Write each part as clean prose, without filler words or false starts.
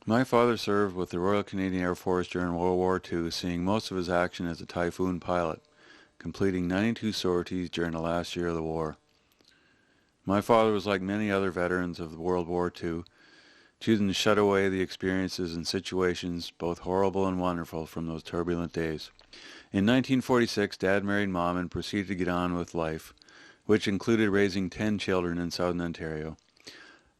My father served with the Royal Canadian Air Force during World War II, seeing most of his action as a Typhoon pilot, completing 92 sorties during the last year of the war. My father was like many other veterans of World War II, choosing to shut away the experiences and situations, both horrible and wonderful, from those turbulent days. In 1946, Dad married Mom and proceeded to get on with life, which included raising 10 children in southern Ontario.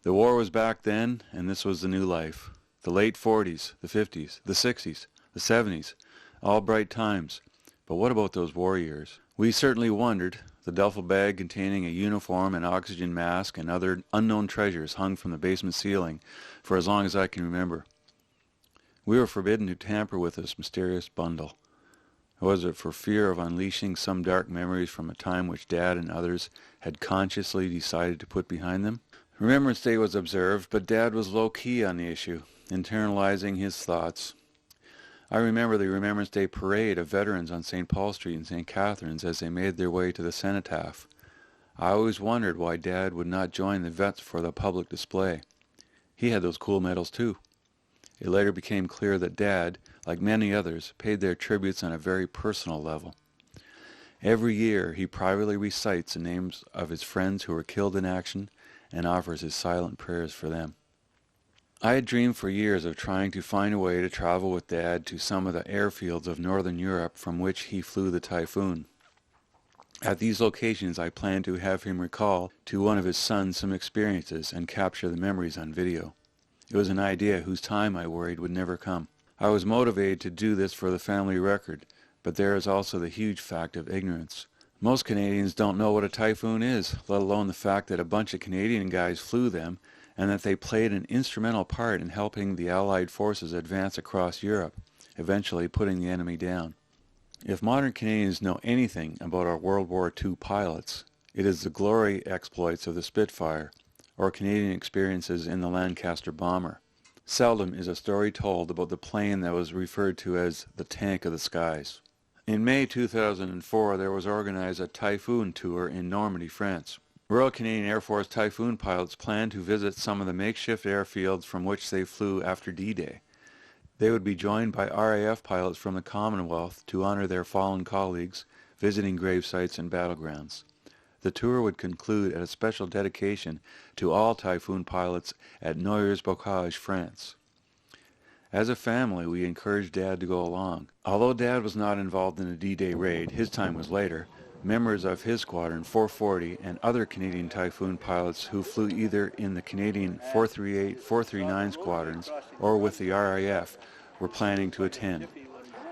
The war was back then, and this was the new life. The late 40s, the 50s, the 60s, the 70s, all bright times. But what about those war years? We certainly wondered. The duffel bag containing a uniform, an oxygen mask, and other unknown treasures hung from the basement ceiling for as long as I can remember. We were forbidden to tamper with this mysterious bundle. Was it for fear of unleashing some dark memories from a time which Dad and others had consciously decided to put behind them? Remembrance Day was observed, but Dad was low-key on the issue, internalizing his thoughts. I remember the Remembrance Day parade of veterans on St. Paul Street and St. Catharines as they made their way to the cenotaph. I always wondered why Dad would not join the vets for the public display. He had those cool medals too. It later became clear that Dad, like many others, paid their tributes on a very personal level. Every year he privately recites the names of his friends who were killed in action and offers his silent prayers for them. I had dreamed for years of trying to find a way to travel with Dad to some of the airfields of northern Europe from which he flew the Typhoon. At these locations I planned to have him recall to one of his sons some experiences and capture the memories on video. It was an idea whose time I worried would never come. I was motivated to do this for the family record, but there is also the huge fact of ignorance. Most Canadians don't know what a Typhoon is, let alone the fact that a bunch of Canadian guys flew them and that they played an instrumental part in helping the Allied forces advance across Europe, eventually putting the enemy down. If modern Canadians know anything about our World War II pilots, it is the glory exploits of the Spitfire, or Canadian experiences in the Lancaster bomber. Seldom is a story told about the plane that was referred to as the tank of the skies. In May 2004, there was organized a Typhoon tour in Normandy, France. Royal Canadian Air Force Typhoon pilots planned to visit some of the makeshift airfields from which they flew after D-Day. They would be joined by RAF pilots from the Commonwealth to honor their fallen colleagues, visiting grave sites and battlegrounds. The tour would conclude at a special dedication to all Typhoon pilots at Noyers Bocage, France. As a family, we encouraged Dad to go along. Although Dad was not involved in the D-Day raid, his time was later, members of his squadron 440 and other Canadian Typhoon pilots who flew either in the Canadian 438, 439 squadrons or with the RAF were planning to attend.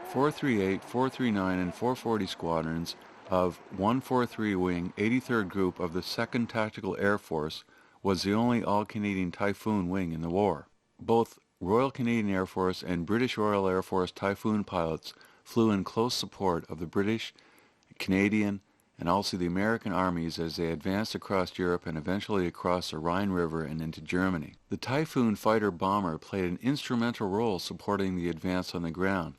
438, 439 and 440 squadrons of 143 Wing 83rd Group of the 2nd Tactical Air Force was the only all-Canadian Typhoon wing in the war. Both Royal Canadian Air Force and British Royal Air Force Typhoon pilots flew in close support of the British, Canadian, and also the American armies as they advanced across Europe and eventually across the Rhine River and into Germany. The Typhoon fighter-bomber played an instrumental role supporting the advance on the ground,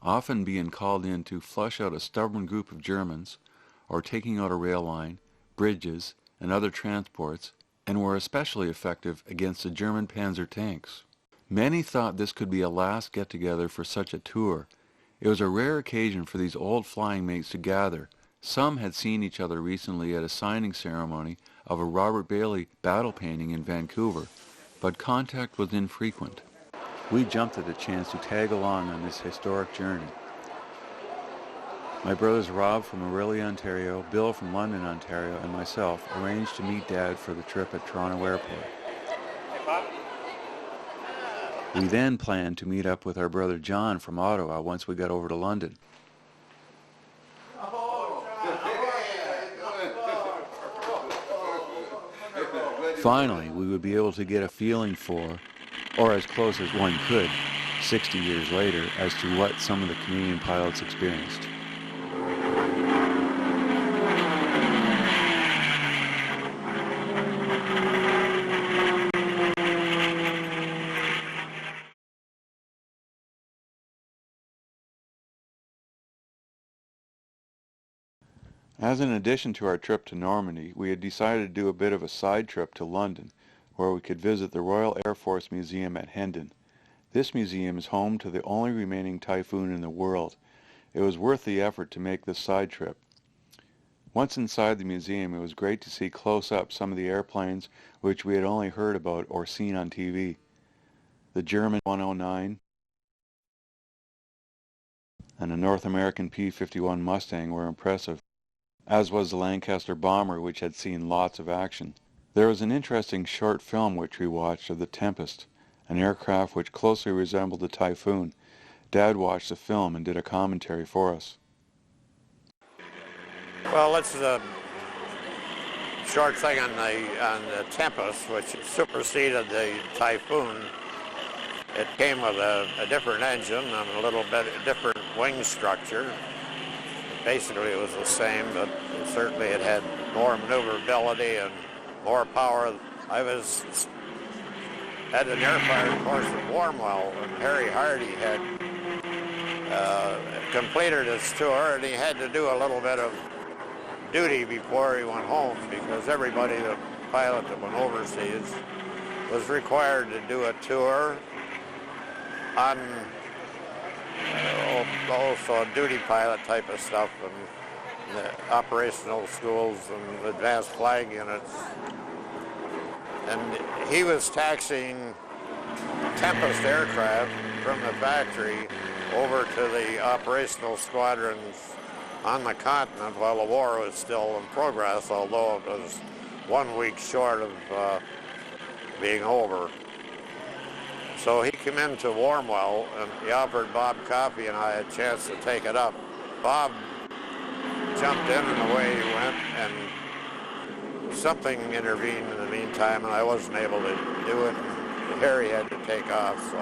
often being called in to flush out a stubborn group of Germans, or taking out a rail line, bridges, and other transports, and were especially effective against the German Panzer tanks. Many thought this could be a last get-together for such a tour. It was a rare occasion for these old flying mates to gather. Some had seen each other recently at a signing ceremony of a Robert Bailey battle painting in Vancouver, but contact was infrequent. We jumped at the chance to tag along on this historic journey. My brothers Rob from Orillia, Ontario, Bill from London, Ontario, and myself arranged to meet Dad for the trip at Toronto Airport. We then planned to meet up with our brother John from Ottawa once we got over to London. Finally, we would be able to get a feeling for, or as close as one could, 60 years later, as to what some of the Canadian pilots experienced. As an addition to our trip to Normandy, we had decided to do a bit of a side trip to London, where we could visit the Royal Air Force Museum at Hendon. This museum is home to the only remaining typhoon in the world. It was worth the effort to make this side trip. Once inside the museum, it was great to see close up some of the airplanes which we had only heard about or seen on TV. The German 109 and the North American P-51 Mustang were impressive, as was the Lancaster bomber, which had seen lots of action. There was an interesting short film which we watched of the Tempest, an aircraft which closely resembled the Typhoon. Dad watched the film and did a commentary for us. Well, it's a short thing on the Tempest, which superseded the Typhoon. It came with a different engine and a little bit different wing structure. Basically, it was the same, but certainly it had more maneuverability and more power. I was at an airfire course at Warmwell, and Harry Hardy had completed his tour, and he had to do a little bit of duty before he went home, because everybody, the pilot that went overseas, was required to do a tour on also duty pilot type of stuff, and the operational schools and advanced flag units. And he was taxiing Tempest aircraft from the factory over to the operational squadrons on the continent while the war was still in progress, although it was 1 week short of being over. So he came into Warmwell, and he offered Bob Coffey and I a chance to take it up. Bob jumped in, and away he went, and something intervened in the meantime, and I wasn't able to do it. Harry had to take off, so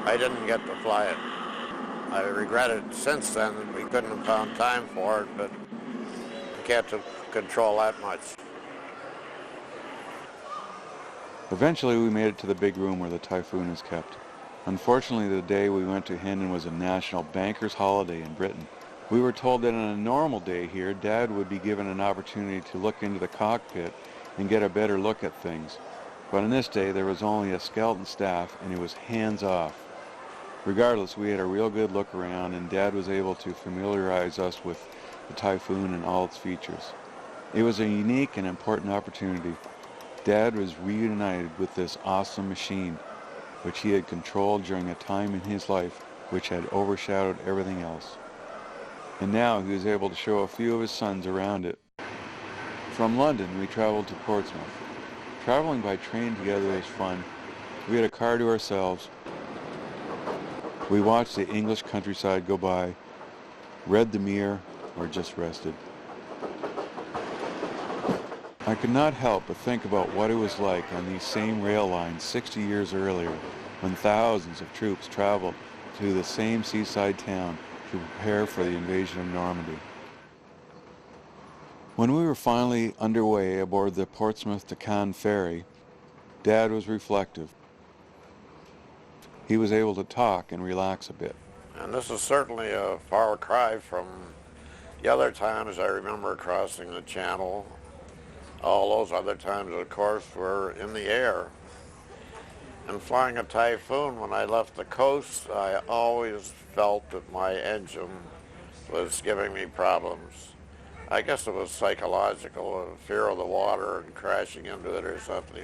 I didn't get to fly it. I regret it since then that we couldn't have found time for it, but you can't control that much. Eventually we made it to the big room where the Typhoon is kept. Unfortunately, the day we went to Hendon was a national banker's holiday in Britain. We were told that on a normal day here, Dad would be given an opportunity to look into the cockpit and get a better look at things. But on this day, there was only a skeleton staff, and it was hands off. Regardless, we had a real good look around, and Dad was able to familiarize us with the Typhoon and all its features. It was a unique and important opportunity. Dad was reunited with this awesome machine, which he had controlled during a time in his life which had overshadowed everything else. And now he was able to show a few of his sons around it. From London, we traveled to Portsmouth. Traveling by train together was fun. We had a car to ourselves. We watched the English countryside go by, read the Mirror, or just rested. I could not help but think about what it was like on these same rail lines 60 years earlier, when thousands of troops traveled to the same seaside town to prepare for the invasion of Normandy. When we were finally underway aboard the Portsmouth to Cannes ferry, Dad was reflective. He was able to talk and relax a bit. And this is certainly a far cry from the other times I remember crossing the channel. All those other times, of course, were in the air. And flying a Typhoon, when I left the coast, I always felt that my engine was giving me problems. I guess it was psychological, a fear of the water and crashing into it or something.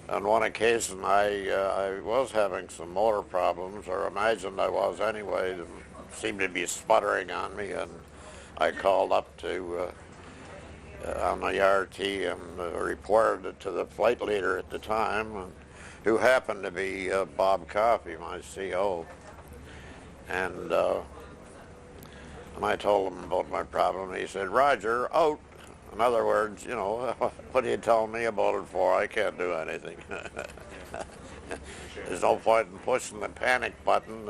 On one occasion, I was having some motor problems, or imagined I was anyway. It seemed to be sputtering on me, and I called up to on the RT and reported it to the flight leader at the time, who happened to be Bob Coffey, my CO. And I told him about my problem, and he said, "Roger, out." In other words, you know, what are you telling me about it for? I can't do anything. There's no point in pushing the panic button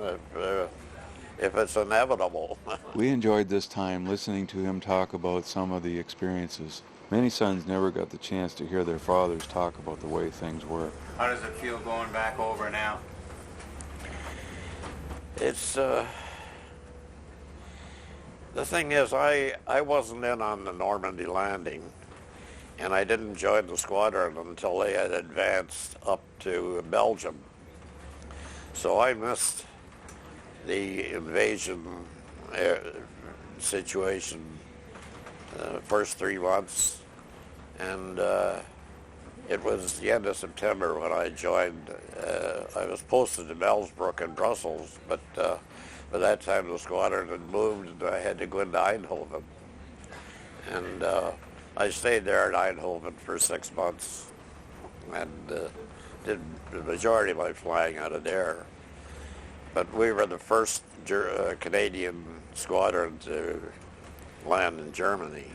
if it's inevitable. We enjoyed this time listening to him talk about some of the experiences. Many sons never got the chance to hear their fathers talk about the way things were. How does it feel going back over now? It's, the thing is, I wasn't in on the Normandy landing, and I didn't join the squadron until they had advanced up to Belgium. So I missed the invasion situation first 3 months, and it was the end of September when I joined. I was posted to Melsbrook in Brussels, but by that time the squadron had moved and I had to go into Eindhoven. And I stayed there at Eindhoven for 6 months and did the majority of my flying out of there. But we were the first Canadian squadron to land in Germany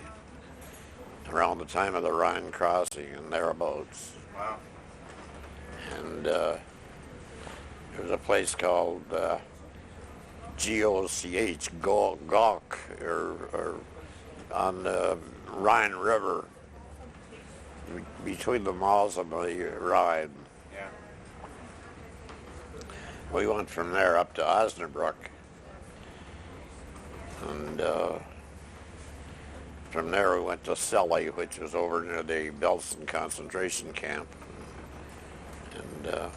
around the time of the Rhine crossing and thereabouts. Wow. And there was a place called GOCH, Gok, or on the Rhine River, between the Maas and the Rhine. Yeah. We went from there up to Osnabrück, and from there we went to Celle, which was over near the Belsen concentration camp. And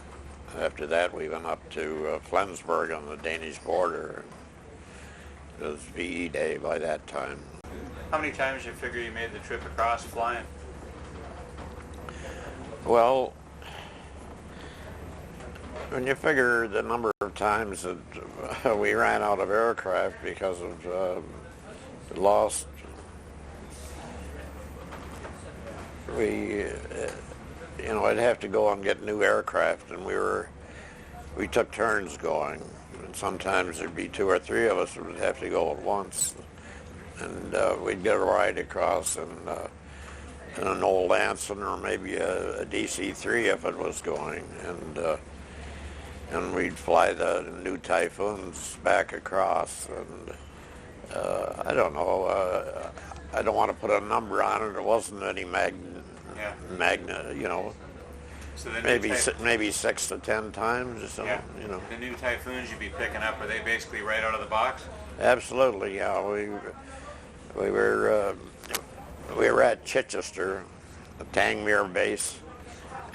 after that we went up to Flensburg on the Danish border. It was VE Day by that time. How many times do you figure you made the trip across flying? Well, when you figure the number of times that we ran out of aircraft because of lost, I'd have to go and get new aircraft, and we took turns going, and sometimes there'd be 2 or 3 of us that would have to go at once, and we'd get a ride across in an old Anson or maybe a DC-3 if it was going, and we'd fly the new Typhoons back across, and I don't know, I don't want to put a number on it. It wasn't any magna, So the maybe 6 to 10 times or something, yeah. The new Typhoons you'd be picking up, are they basically right out of the box? Absolutely, yeah. We were at Chichester, the Tangmere base,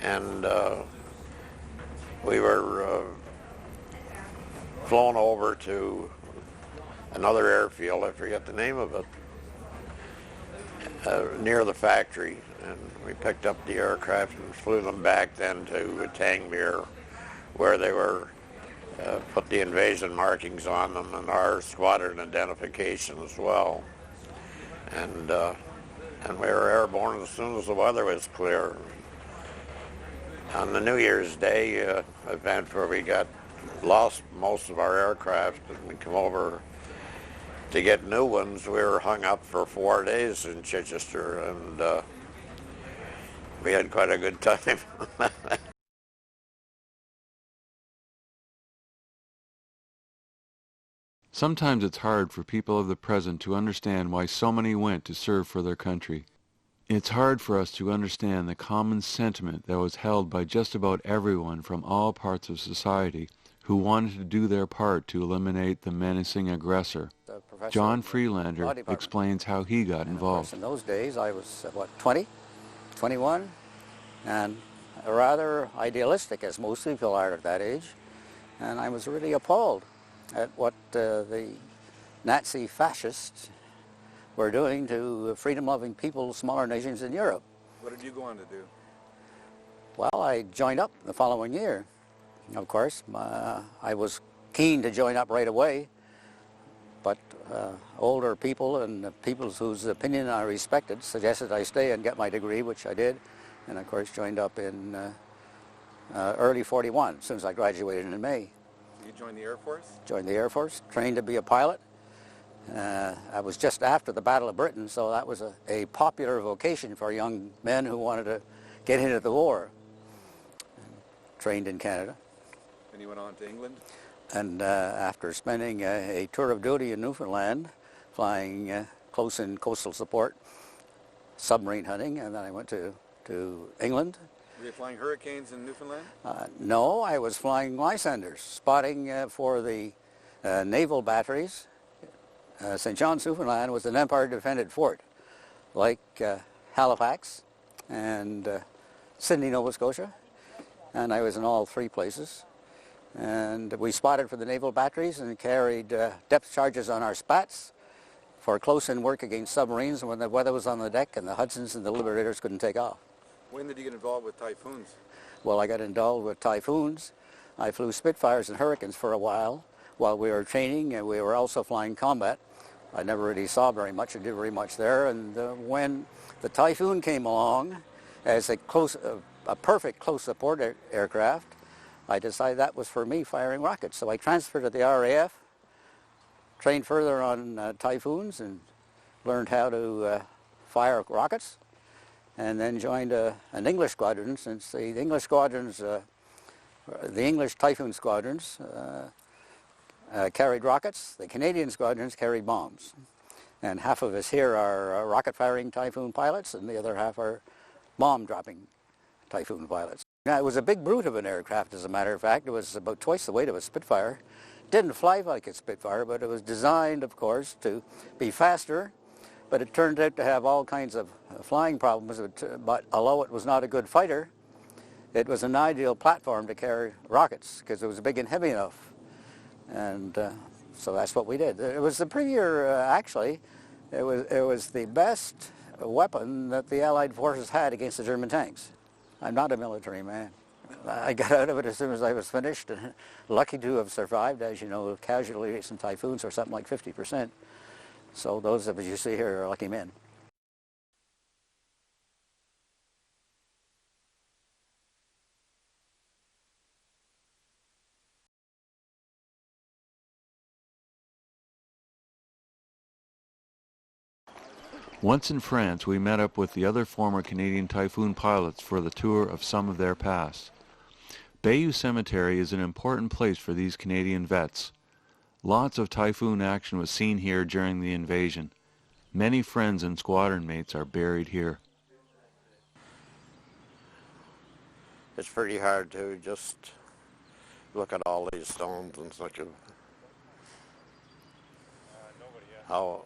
and we were flown over to another airfield, I forget the name of it, near the factory, and we picked up the aircraft and flew them back then to Tangmere, where they were put the invasion markings on them and our squadron identification as well. And we were airborne as soon as the weather was clear. On the New Year's Day event where we lost most of our aircraft and we come over to get new ones, we were hung up for 4 days in Chichester, and we had quite a good time. Sometimes it's hard for people of the present to understand why so many went to serve for their country. It's hard for us to understand the common sentiment that was held by just about everyone from all parts of society who wanted to do their part to eliminate the menacing aggressor. John Freelander explains how he got involved. In those days I was, 20, 21, and rather idealistic, as most people are at that age, and I was really appalled at what the Nazi fascists were doing to freedom-loving people, smaller nations in Europe. What did you go on to do? Well, I joined up the following year. Of course, I was keen to join up right away, but older people and people whose opinion I respected suggested I stay and get my degree, which I did, and of course joined up in early 41, as soon as I graduated in May. You joined the Air Force? Joined the Air Force, trained to be a pilot. I was just after the Battle of Britain, so that was a popular vocation for young men who wanted to get into the war. Trained in Canada. And you went on to England? And after spending a tour of duty in Newfoundland, flying close in coastal support, submarine hunting, and then I went to England. Were you flying Hurricanes in Newfoundland? No, I was flying Lysanders, spotting for the naval batteries. St. John's, Newfoundland was an Empire-defended fort, like Halifax and Sydney, Nova Scotia, and I was in all 3 places. And we spotted for the naval batteries and carried depth charges on our spats for close-in work against submarines when the weather was on the deck and the Hudsons and the Liberators couldn't take off. When did you get involved with Typhoons? Well, I got involved with Typhoons. I flew Spitfires and Hurricanes for a while we were training, and we were also flying combat. I never really saw very much or did very much there. And when the Typhoon came along as a perfect close support aircraft, I decided that was for me, firing rockets. So I transferred to the RAF, trained further on Typhoons, and learned how to fire rockets, and then joined an English squadron, since the English squadrons, the English Typhoon squadrons carried rockets, the Canadian squadrons carried bombs. And half of us here are rocket-firing Typhoon pilots, and the other half are bomb-dropping Typhoon pilots. Now, it was a big brute of an aircraft, as a matter of fact. It was about twice the weight of a Spitfire. Didn't fly like a Spitfire, but it was designed, of course, to be faster. But it turned out to have all kinds of flying problems. But although it was not a good fighter, it was an ideal platform to carry rockets because it was big and heavy enough. And so that's what we did. It was the premier, actually, it was the best weapon that the Allied forces had against the German tanks. I'm not a military man. I got out of it as soon as I was finished, and lucky to have survived. As you know, casualty rates in Typhoons are something like 50%. So those of us you see here are lucky men. Once in France, we met up with the other former Canadian Typhoon pilots for the tour of some of their past. Bayou Cemetery is an important place for these Canadian vets. Lots of Typhoon action was seen here during the invasion. Many friends and squadron mates are buried here. It's pretty hard to just look at all these stones and think of how,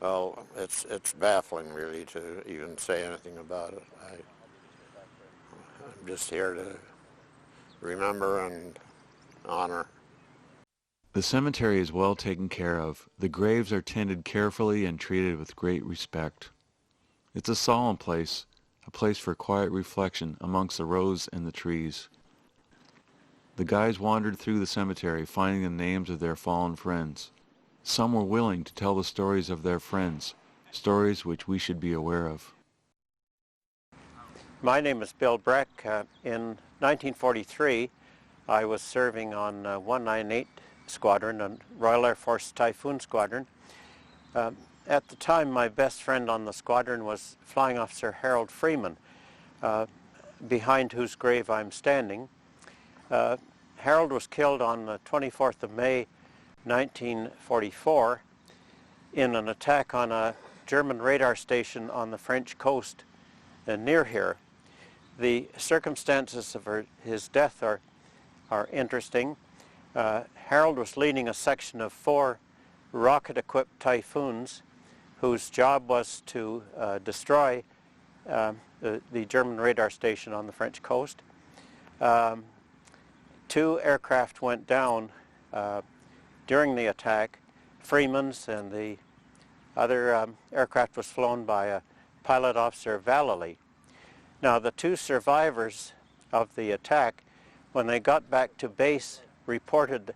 well, it's baffling really to even say anything about it. I'm just here to remember and honor. The cemetery is well taken care of. The graves are tended carefully and treated with great respect. It's a solemn place, a place for quiet reflection amongst the rose and the trees. The guides wandered through the cemetery, finding the names of their fallen friends. Some were willing to tell the stories of their friends, stories which we should be aware of. My name is Bill Breck. In 1943, I was serving on 198 Squadron, a Royal Air Force Typhoon Squadron. At the time, my best friend on the squadron was Flying Officer Harold Freeman, behind whose grave I'm standing. Harold was killed on the 24th of May, 1944, in an attack on a German radar station on the French coast near here. The circumstances of his death are interesting. Harold was leading a section of 4 rocket-equipped Typhoons whose job was to destroy the German radar station on the French coast. 2 aircraft went down during the attack, Freeman's, and the other aircraft was flown by a pilot officer, Vallely. Now, the 2 survivors of the attack, when they got back to base, reported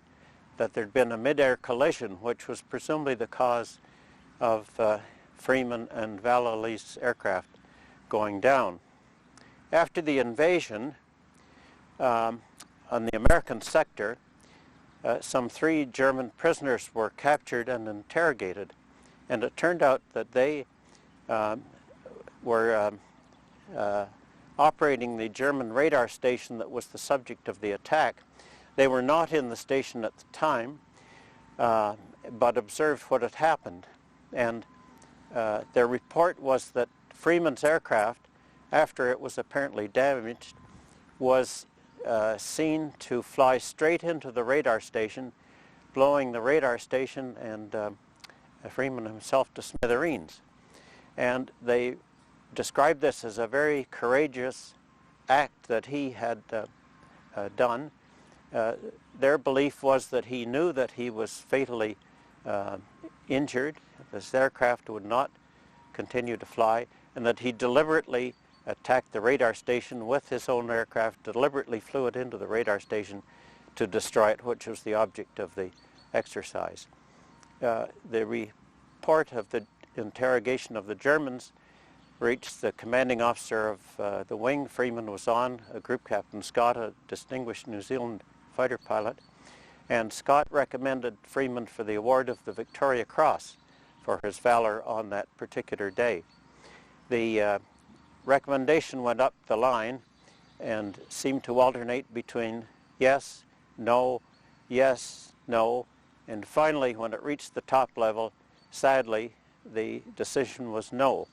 that there'd been a mid-air collision, which was presumably the cause of Freeman and Vallely's aircraft going down. After the invasion, on the American sector, some 3 German prisoners were captured and interrogated, and it turned out that they were operating the German radar station that was the subject of the attack. They were not in the station at the time, but observed what had happened. And their report was that Freeman's aircraft, after it was apparently damaged, was seen to fly straight into the radar station, blowing the radar station and Freeman himself to smithereens. And they described this as a very courageous act that he had done, Their belief was that he knew that he was fatally injured, this aircraft would not continue to fly, and that he deliberately attacked the radar station with his own aircraft, deliberately flew it into the radar station to destroy it, which was the object of the exercise. The report of the interrogation of the Germans reached the commanding officer of the wing. Freeman was on, Group Captain Scott, a distinguished New Zealand fighter pilot, and Scott recommended Freeman for the award of the Victoria Cross for his valor on that particular day. The recommendation went up the line and seemed to alternate between yes, no, and finally when it reached the top level, sadly, the decision was no.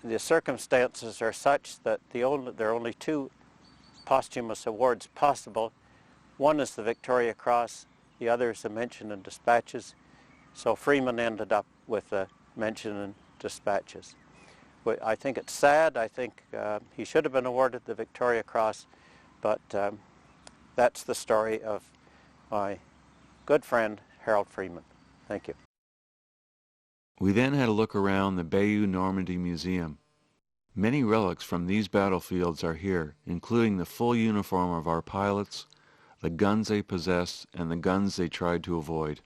The circumstances are such that there are only two posthumous awards possible. One is the Victoria Cross, the other is a mention in dispatches. So Freeman ended up with a mention in dispatches. I think it's sad. I think he should have been awarded the Victoria Cross, but that's the story of my good friend Harold Freeman. Thank you. We then had a look around the Bayeux Normandy Museum. Many relics from these battlefields are here, including the full uniform of our pilots, the guns they possessed, and the guns they tried to avoid.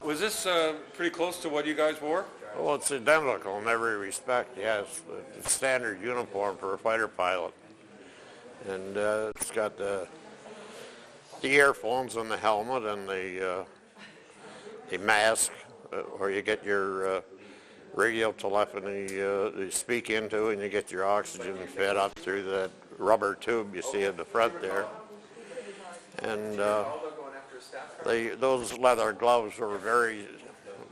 Was this pretty close to what you guys wore? Well, it's identical in every respect, yes. It's standard uniform for a fighter pilot. And it's got the earphones and the helmet and the mask where you get your radio telephony you speak into, and you get your oxygen fed up through that rubber tube you see in the front there. And those leather gloves were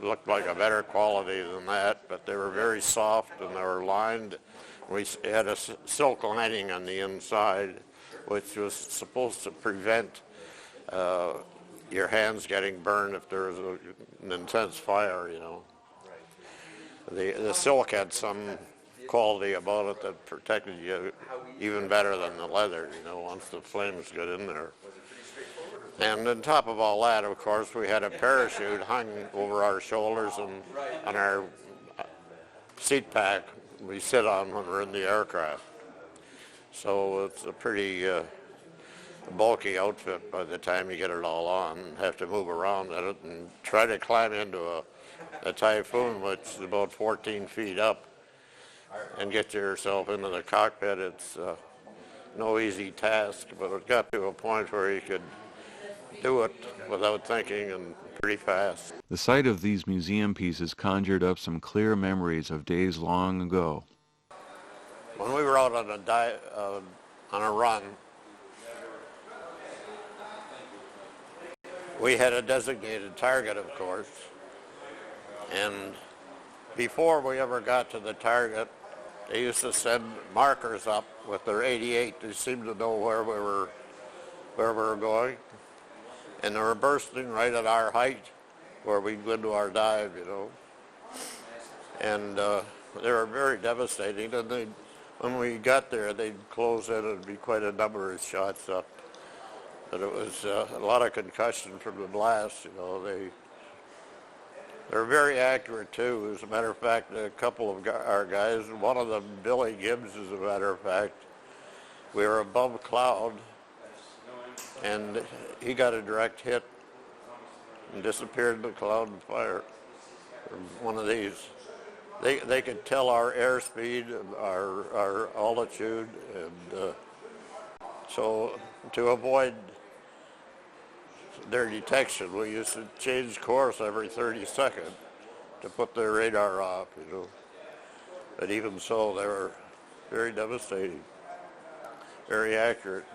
looked like a better quality than that, but they were very soft and they were lined. We had a silk lining on the inside, which was supposed to prevent your hands getting burned if there was an intense fire, you know. The silk had some quality about it that protected you even better than the leather, you know, once the flames got in there. And on top of all that, of course, we had a parachute hung over our shoulders and on our seat pack we sit on when we're in the aircraft. So it's a pretty bulky outfit by the time you get it all on and have to move around in it and try to climb into a Typhoon, which is about 14 feet up, and get yourself into the cockpit. It's no easy task, but it got to a point where you could do it without thinking and pretty fast. The sight of these museum pieces conjured up some clear memories of days long ago. When we were out on a run, we had a designated target, of course, and before we ever got to the target, they used to send markers up with their 88 to seem to know where we were going. And they were bursting right at our height where we'd go into our dive, you know. And they were very devastating. And when we got there, they'd close in and it'd be quite a number of shots up. But it was a lot of concussion from the blast, you know. They're very accurate, too. As a matter of fact, a couple of our guys, one of them, Billy Gibbs, as a matter of fact, we were above cloud, and he got a direct hit and disappeared in the cloud of fire from one of these. They could tell our airspeed, our altitude, and so to avoid their detection, we used to change course every 30 seconds to put their radar off, you know. But even so, they were very devastating, very accurate.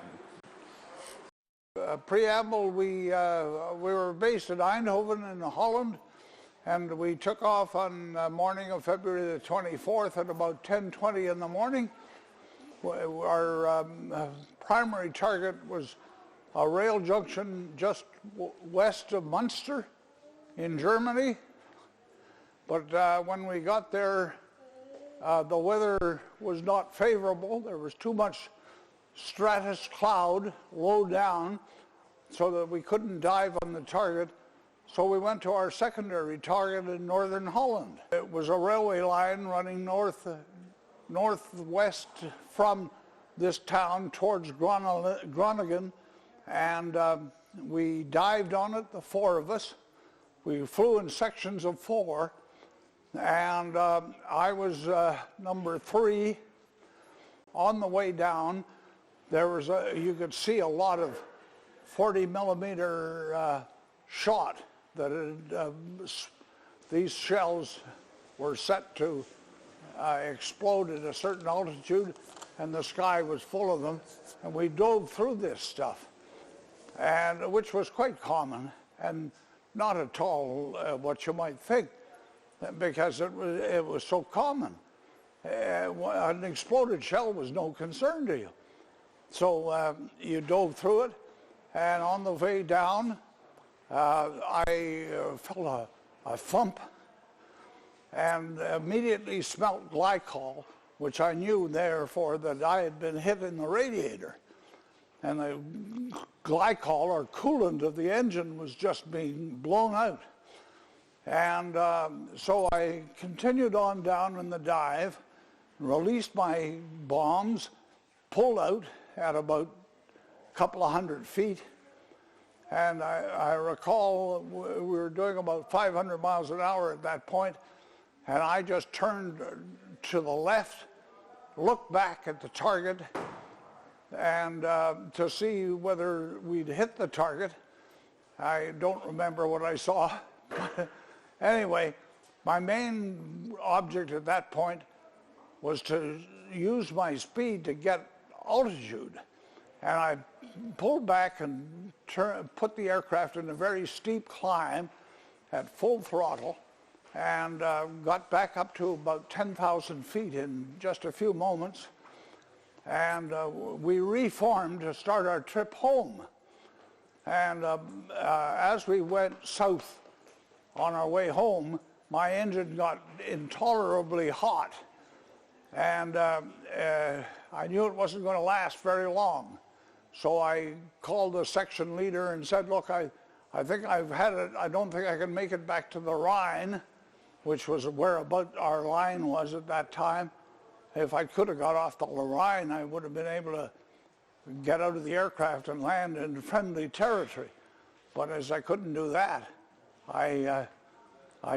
Preamble, we were based at Eindhoven in Holland, and we took off on the morning of February the 24th at about 10:20 in the morning. Our primary target was a rail junction just west of Munster in Germany. But when we got there, the weather was not favorable. There was too much stratus cloud low down so that we couldn't dive on the target. So we went to our secondary target in northern Holland. It was a railway line running northwest from this town towards Groningen, and we dived on it, the four of us. We flew in sections of four, and I was number 3. On the way down, there was you could see a lot of 40 millimeter shot that these shells were set to explode at a certain altitude, and the sky was full of them, and we dove through this stuff, and which was quite common and not at all what you might think, because it was so common. An exploded shell was no concern to you. So you dove through it, and on the way down, I felt a thump and immediately smelt glycol, which I knew therefore that I had been hit in the radiator. And the glycol, or coolant of the engine, was just being blown out. And so I continued on down in the dive, released my bombs, pulled out at about a couple of 100 feet. And I recall we were doing about 500 miles an hour at that point, and I just turned to the left, looked back at the target, and to see whether we'd hit the target. I don't remember what I saw. Anyway, my main object at that point was to use my speed to get altitude. And I pulled back and put the aircraft in a very steep climb at full throttle, and got back up to about 10,000 feet in just a few moments. And we reformed to start our trip home. And as we went south on our way home, my engine got intolerably hot. And I knew it wasn't going to last very long. So I called the section leader and said, look, I think I've had it. I don't think I can make it back to the Rhine, which was where about our line was at that time. If I could have got off the Rhine, I would have been able to get out of the aircraft and land in friendly territory. But as I couldn't do that, I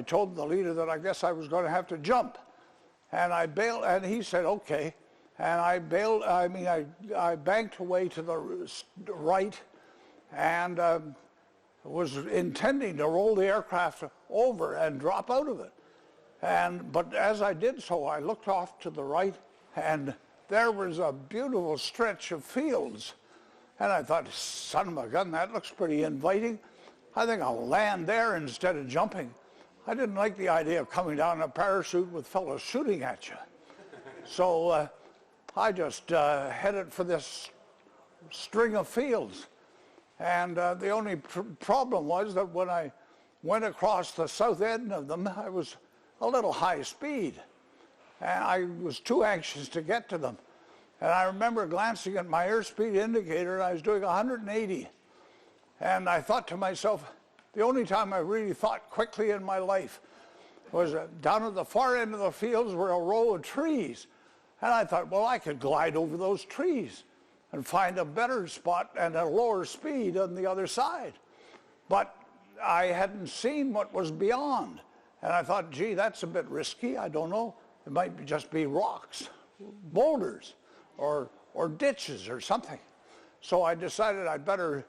told the leader that I guess I was going to have to jump. And I bailed, and he said, okay. And I bailed, I banked away to the right, and was intending to roll the aircraft over and drop out of it. But as I did so, I looked off to the right, and there was a beautiful stretch of fields. And I thought, son of a gun, that looks pretty inviting. I think I'll land there instead of jumping. I didn't like the idea of coming down in a parachute with fellows shooting at you. So I just headed for this string of fields. And the only problem was that when I went across the south end of them, I was a little high speed. And I was too anxious to get to them. And I remember glancing at my airspeed indicator, and I was doing 180. And I thought to myself, the only time I really thought quickly in my life was down at the far end of the fields were a row of trees. And I thought, well, I could glide over those trees and find a better spot and a lower speed on the other side. But I hadn't seen what was beyond. And I thought, gee, that's a bit risky. I don't know. It might just be rocks, boulders, or ditches or something. So I decided I'd better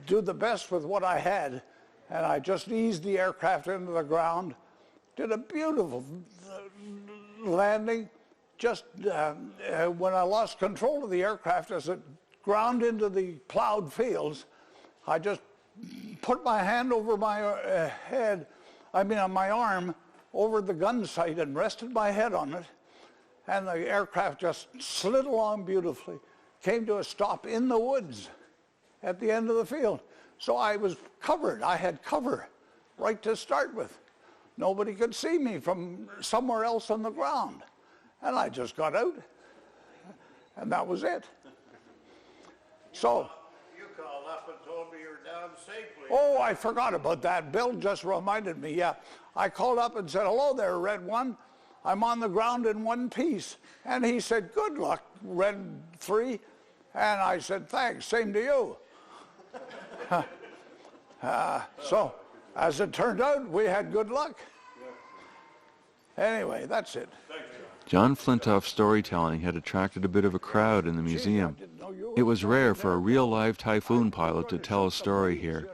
do the best with what I had. And I just eased the aircraft into the ground, did a beautiful landing. Just when I lost control of the aircraft as it ground into the plowed fields, I just put my hand over my on my arm over the gun sight and rested my head on it, and the aircraft just slid along beautifully, came to a stop in the woods at the end of the field. So I was covered. I had cover right to start with. Nobody could see me from somewhere else on the ground. And I just got out, and that was it. So, You called up and told me you were down safely. oh, I forgot about that. Bill just reminded me, yeah. I called up and said, hello there, Red One. I'm on the ground in one piece. And he said, good luck, Red 3. And I said, thanks, same to you. So, as it turned out, we had good luck. Anyway, that's it. John Flintoff's storytelling had attracted a bit of a crowd in the museum. It was rare for a real-live typhoon pilot to tell a story here.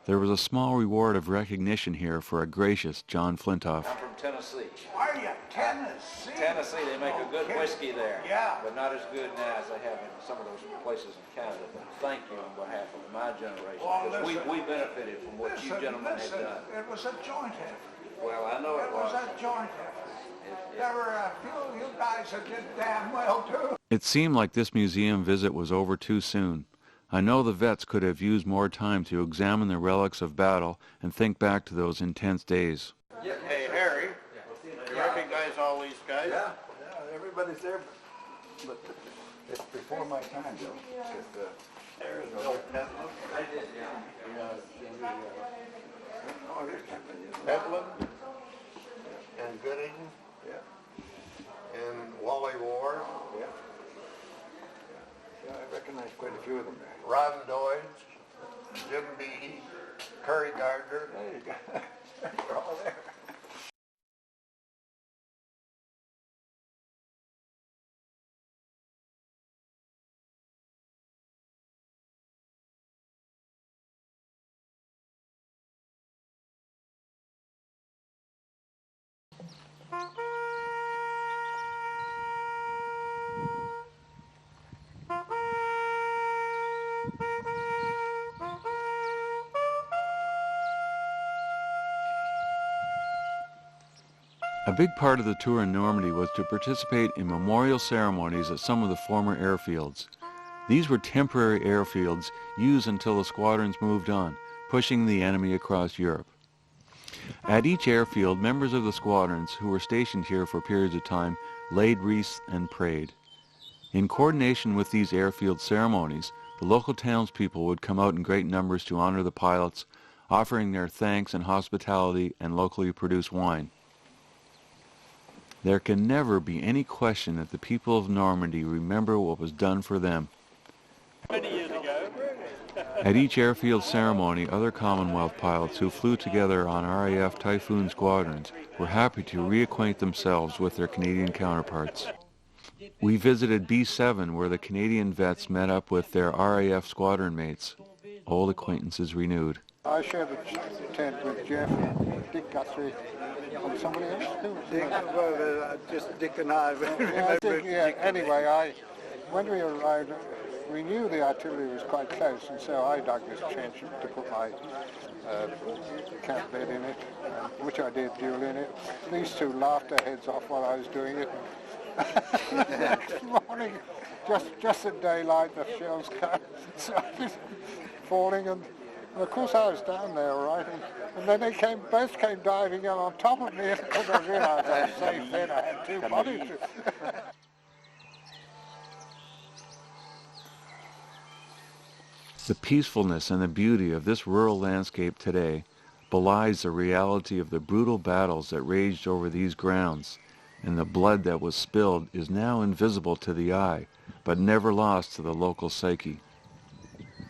There was a small reward of recognition here for a gracious John Flintoff. I'm from Tennessee. Are you Tennessee? Tennessee, they make a good whiskey there. Yeah. But not as good now as they have in some of those places in Canada. But thank you on behalf of my generation. Well, Because listen, we benefited from what you gentlemen have done. It was a joint effort. Well, I know It was a joint effort. There were a few you guys that did damn well, too. It seemed like this museum visit was over too soon. I know the vets could have used more time to examine the relics of battle and think back to those intense days. Hey, Harry, you recognize all these guys? Yeah, everybody's there, but it's before my time, though. There's Bill Pentland. Pentland and Gooding. And Wally Ward. Yeah, I recognize quite a few of them there. Ron Doyge, Jim Beattie, Curry Gardner. There you go. They're all there. A big part of the tour in Normandy was to participate in memorial ceremonies at some of the former airfields. These were temporary airfields used until the squadrons moved on, pushing the enemy across Europe. At each airfield, members of the squadrons who were stationed here for periods of time laid wreaths and prayed. In coordination with these airfield ceremonies, the local townspeople would come out in great numbers to honor the pilots, offering their thanks and hospitality and locally produced wine. There can never be any question that the people of Normandy remember what was done for them. At each airfield ceremony, other Commonwealth pilots who flew together on RAF Typhoon squadrons were happy to reacquaint themselves with their Canadian counterparts. We visited B7, where the Canadian vets met up with their RAF squadron mates. Old acquaintances renewed. I shared a tent with Jeff, Dick Guthrie, and somebody else. Dick, well, just Dick and I. Anyway, when we arrived, we knew the artillery was quite close, and so I dug this trench to put my camp bed in it, which I did during it. These two laughed their heads off while I was doing it. Next morning, just at daylight, the shells started falling, and of course I was down there, all right, and then they both came diving in on top of me, and of course I realized I was safe then. I had two bodies. The peacefulness and the beauty of this rural landscape today belies the reality of the brutal battles that raged over these grounds, and the blood that was spilled is now invisible to the eye, but never lost to the local psyche.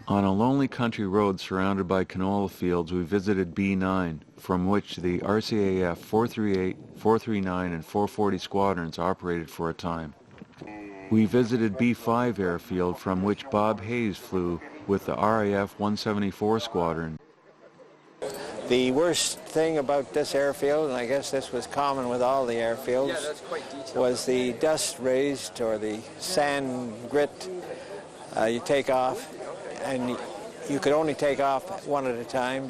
On a lonely country road surrounded by canola fields, we visited B9, from which the RCAF 438, 439, and 440 squadrons operated for a time. We visited B5 airfield, from which Bob Hayes flew with the RAF 174 squadron. The worst thing about this airfield, and I guess this was common with all the airfields, was the dust raised, or the sand grit you take off, and you could only take off one at a time,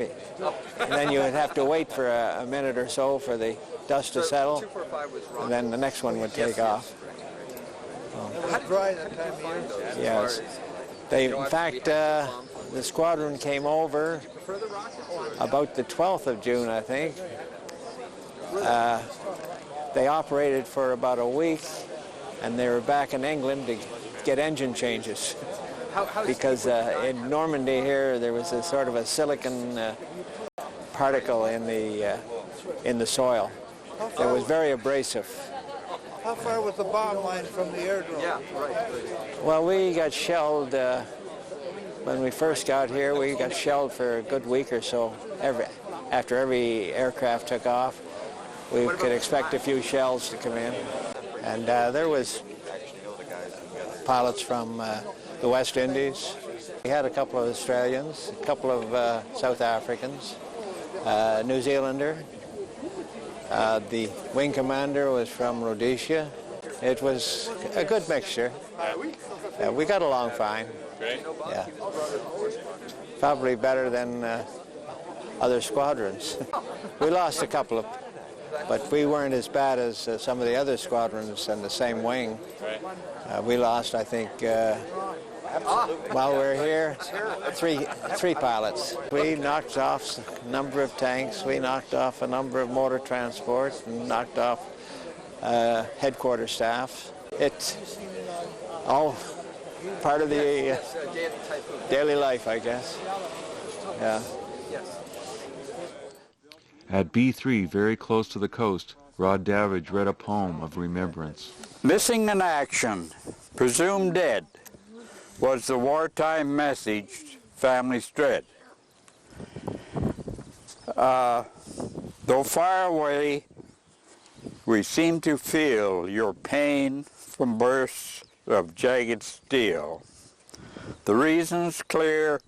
and then you would have to wait for a minute or so for the dust to settle, and then the next one would take off. Dry that time of year? Yes. In fact, the squadron came over about the 12th of June, I think. They operated for about a week, and they were back in England to get engine changes. because in Normandy here there was a sort of a silicon particle in the soil that was very abrasive. How far was the bomb line from the airdrome? Yeah, right. Well, we got shelled when we first got here. We got shelled for a good week or so. After every aircraft took off, we could expect a few shells to come in. And there was pilots from the West Indies. We had a couple of Australians, a couple of South Africans, New Zealander. The wing commander was from Rhodesia. It was a good mixture. We got along fine. Yeah. Probably better than other squadrons. We lost a couple of, but we weren't as bad as some of the other squadrons in the same wing. We lost, I think, while we were here, three pilots. We knocked off a number of tanks. We knocked off a number of motor transports and knocked off headquarters staff. It's all part of the daily life, I guess. Yeah. At B3, very close to the coast, Rod Davidge read a poem of remembrance. Missing in action, presumed dead, was the wartime message families dread. Though far away, we seem to feel your pain from bursts of jagged steel. The reason's clear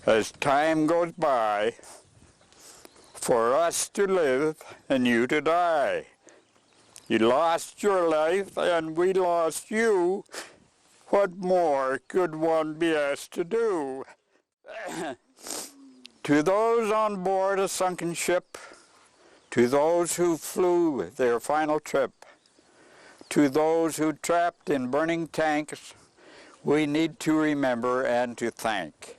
as time goes by, for us to live and you to die. You lost your life and we lost you. What more could one be asked to do? To those on board a sunken ship, to those who flew their final trip, to those who trapped in burning tanks, we need to remember and to thank.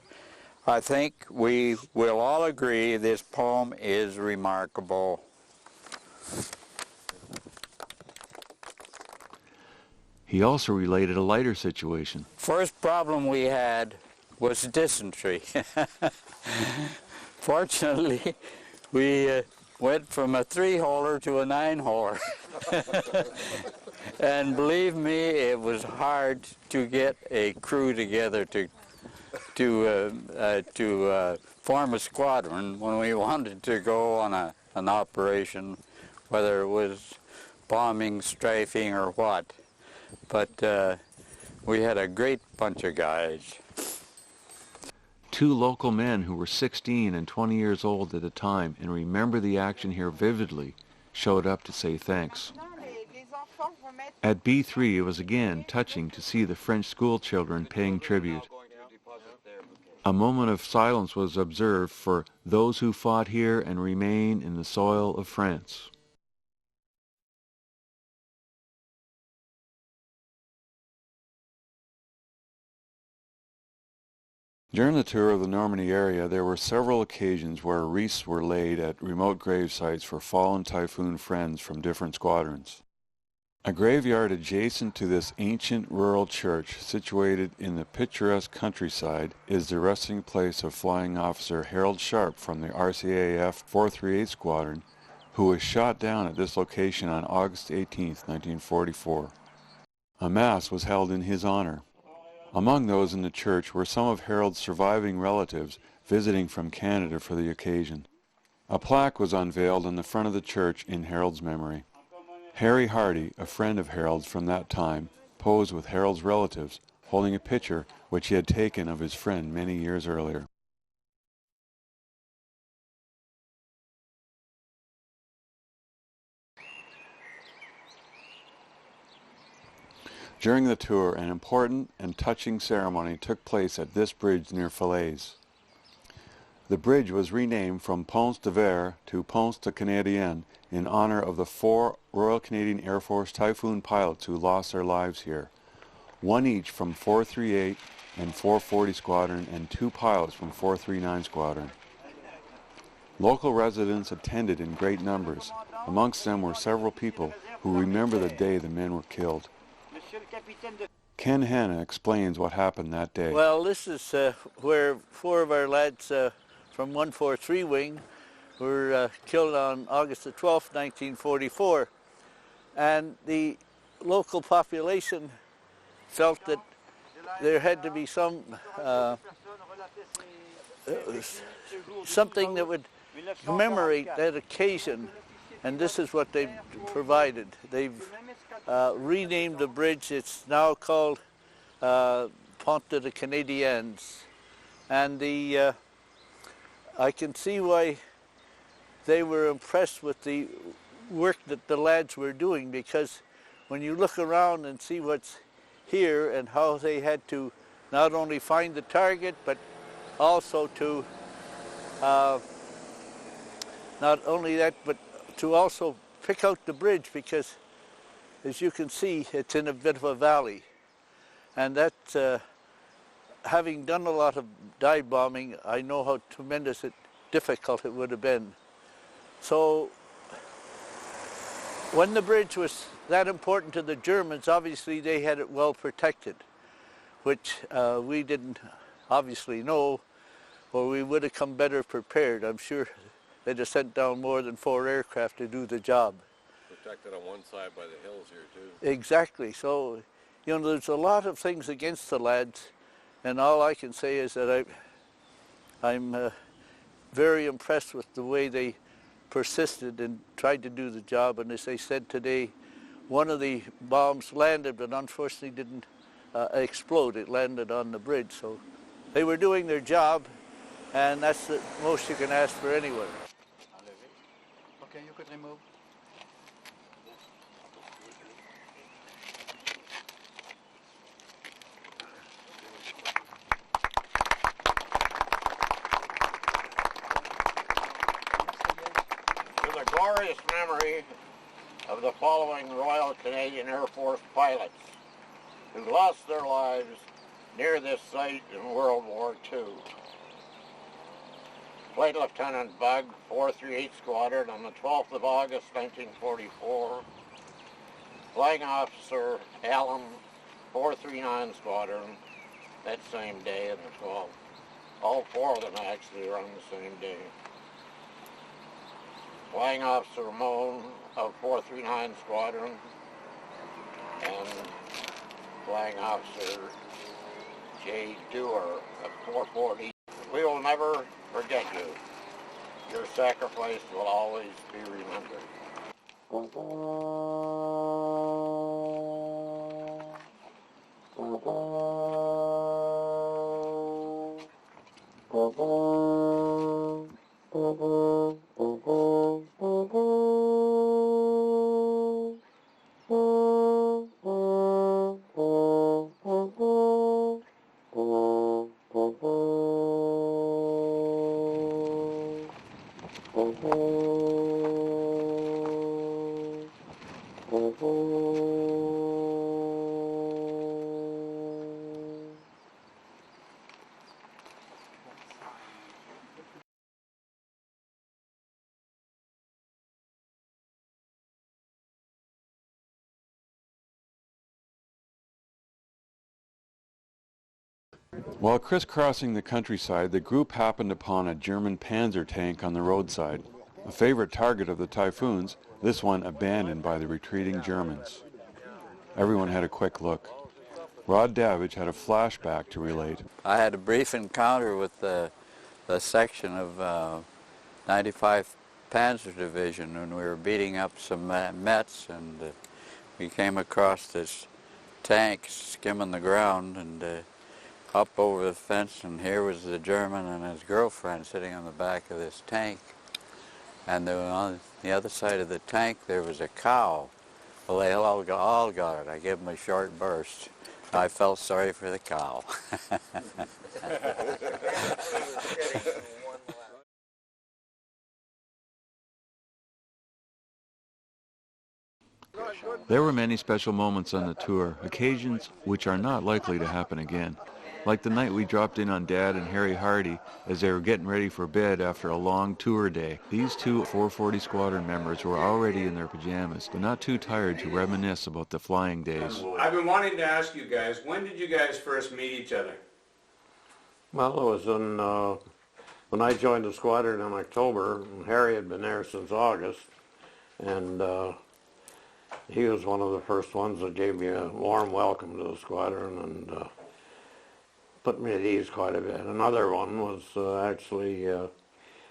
I think we will all agree this poem is remarkable. He also related a lighter situation. First problem we had was dysentery. Fortunately, we went from a 3-holer to a 9-holer. And believe me, it was hard to get a crew together to form a squadron when we wanted to go on an operation, whether it was bombing, strafing, or what. But we had a great bunch of guys. Two local men who were 16 and 20 years old at the time and remember the action here vividly showed up to say thanks. At B3, it was again touching to see the French school children paying tribute. A moment of silence was observed for those who fought here and remain in the soil of France. During the tour of the Normandy area, there were several occasions where wreaths were laid at remote grave sites for fallen Typhoon friends from different squadrons. A graveyard adjacent to this ancient rural church, situated in the picturesque countryside, is the resting place of Flying Officer Harold Sharp from the RCAF 438 Squadron, who was shot down at this location on August 18, 1944. A mass was held in his honor. Among those in the church were some of Harold's surviving relatives visiting from Canada for the occasion. A plaque was unveiled on the front of the church in Harold's memory. Harry Hardy, a friend of Harold's from that time, posed with Harold's relatives, holding a picture which he had taken of his friend many years earlier. During the tour, an important and touching ceremony took place at this bridge near Falaise. The bridge was renamed from Ponce de Verre to Ponce de Canadien in honor of the 4 Royal Canadian Air Force Typhoon pilots who lost their lives here, one each from 438 and 440 Squadron and 2 pilots from 439 Squadron. Local residents attended in great numbers. Amongst them were several people who remember the day the men were killed. Ken Hanna explains what happened that day. Well, this is where 4 of our lads from 143 Wing were killed on August the 12th, 1944. And the local population felt that there had to be some something that would commemorate that occasion, and this is what they've provided. They've renamed the bridge. It's now called Pont de Canadiens, and I can see why they were impressed with the work that the lads were doing, because when you look around and see what's here and how they had to not only find the target but also to not only that but to also pick out the bridge, because as you can see it's in a bit of a valley, and that having done a lot of dive bombing, I know how tremendous difficult it would have been. So when the bridge was that important to the Germans, obviously they had it well protected, which we didn't obviously know, or we would have come better prepared. I'm sure they'd have sent down more than 4 aircraft to do the job. Protected on one side by the hills here too. Exactly. So, you know, there's a lot of things against the lads, and all I can say is that I'm very impressed with the way they persisted and tried to do the job. And as they said today, one of the bombs landed but unfortunately didn't explode. It landed on the bridge. So they were doing their job, and that's the most you can ask for anyone. Okay, you could remove. To the glorious memory of the following Royal Canadian Air Force pilots who lost their lives near this site in World War II. Flight Lieutenant Bug, 438 Squadron on the 12th of August, 1944. Flying Officer Allen, 439 Squadron, that same day on the 12th. All 4 of them actually were on the same day. Flying Officer Ramon of 439 Squadron, and Flying Officer J. Dewar of 440. We will never forget you. Your sacrifice will always be remembered. While crisscrossing the countryside, the group happened upon a German Panzer tank on the roadside. A favorite target of the Typhoons, this one abandoned by the retreating Germans. Everyone had a quick look. Rod Davidge had a flashback to relate. I had a brief encounter with the section of 95th Panzer Division when we were beating up some Mets, and we came across this tank skimming the ground, and up over the fence, and here was the German and his girlfriend sitting on the back of this tank. And on the other side of the tank there was a cow. Well, they all got it. I gave them a short burst. I felt sorry for the cow. There were many special moments on the tour, occasions which are not likely to happen again. like the night we dropped in on Dad and Harry Hardy as they were getting ready for bed after a long tour day. These two 440 Squadron members were already in their pajamas, but not too tired to reminisce about the flying days. I've been wanting to ask you guys, when did you guys first meet each other? Well, it was when I joined the squadron in October, and Harry had been there since August, and he was one of the first ones that gave me a warm welcome to the squadron and put me at ease quite a bit. Another one was actually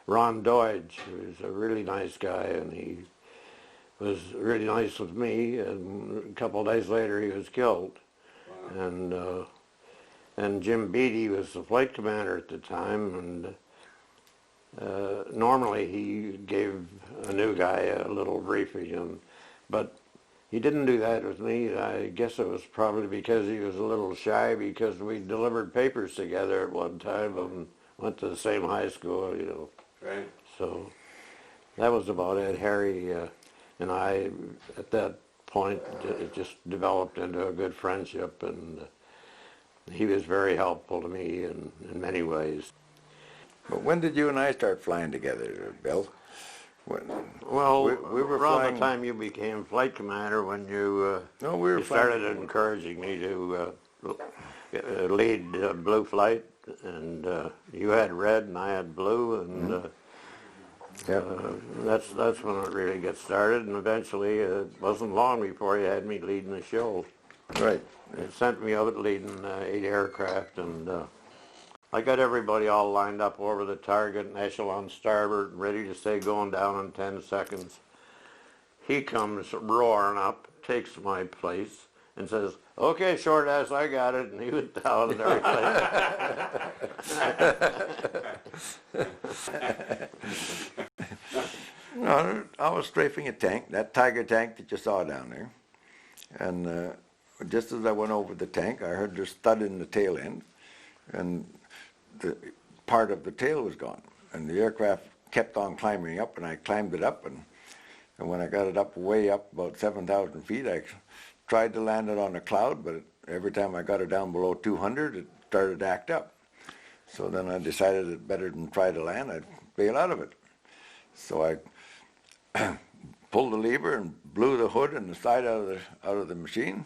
Ron Doige, who's a really nice guy, and he was really nice with me, and a couple of days later he was killed. Wow. And Jim Beatty was the flight commander at the time, and normally he gave a new guy a little briefing, but he didn't do that with me. I guess it was probably because he was a little shy, because we delivered papers together at one time and went to the same high school, Right. So that was about it. Harry and I, at that point, it just developed into a good friendship, and he was very helpful to me in many ways. But when did you and I start flying together, Bill? Well, we were around the time you became flight commander, when you started encouraging me to lead blue flight, and you had red and I had blue, and that's when it really got started. And eventually, it wasn't long before you had me leading the show. Right. It sent me out leading 8 aircraft, and I got everybody all lined up over the target and echelon starboard, ready to say going down in 10 seconds. He comes roaring up, takes my place, and says, "Okay, short ass, I got it," and he went down and everything. No, I was strafing a tank, that Tiger tank that you saw down there, and just as I went over the tank, I heard this thud in the tail end, and the part of the tail was gone, and the aircraft kept on climbing up, and I climbed it up, and when I got it up, way up, about 7,000 feet, I tried to land it on a cloud, but every time I got it down below 200, it started to act up. So then I decided that better than try to land, I'd bail out of it. So I pulled the lever and blew the hood and the side out of the machine,